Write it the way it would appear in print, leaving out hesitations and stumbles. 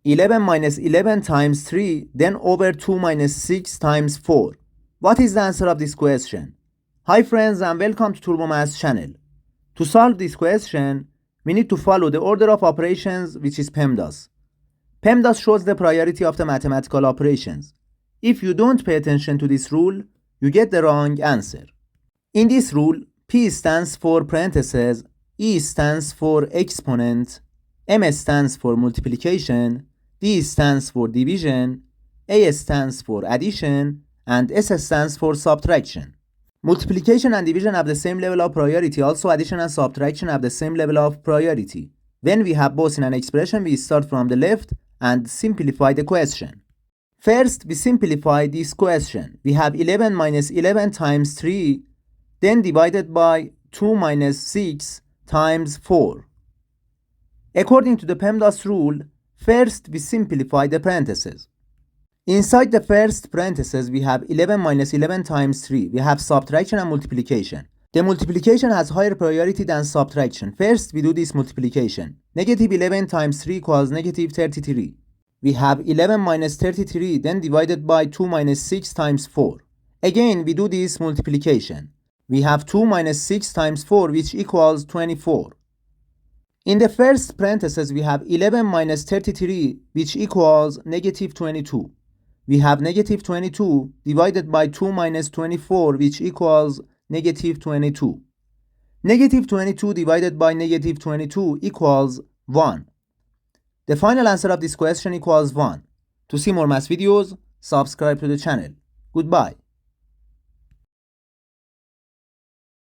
11 minus 11 times 3, then over 2 minus 6 times 4. What is the answer of this question? Hi friends and welcome to Turbo Maths channel. To solve this question, we need to follow the order of operations, which is PEMDAS. PEMDAS shows the priority of the mathematical operations. If you don't pay attention to this rule, you get the wrong answer. In this rule, P stands for parentheses, E stands for exponent, M stands for multiplication, D stands for division, A stands for addition, and S stands for subtraction. Multiplication and division have the same level of priority. Also, addition and subtraction have the same level of priority. When we have both in an expression, we start from the left and simplify the question. First, we simplify this question. We have 11 minus 11 times 3, then divided by 2 minus 6 times 4. According to the PEMDAS rule, first we simplify the parentheses. Inside the first parentheses, we have 11 minus 11 times 3. We have subtraction and multiplication. The multiplication has higher priority than subtraction. First, we do this multiplication. Negative 11 times 3 equals negative 33. We have 11 minus 33, then divided by 2 minus 6 times 4. Again, we do this multiplication. We have 2 minus 6 times 4, which equals 24. In the first parentheses, we have 11 minus 33, which equals negative 22. We have negative 22 divided by 2 minus 24, which equals negative 22. Negative 22 divided by negative 22 equals 1. The final answer of this question equals 1. To see more math videos, subscribe to the channel. Goodbye.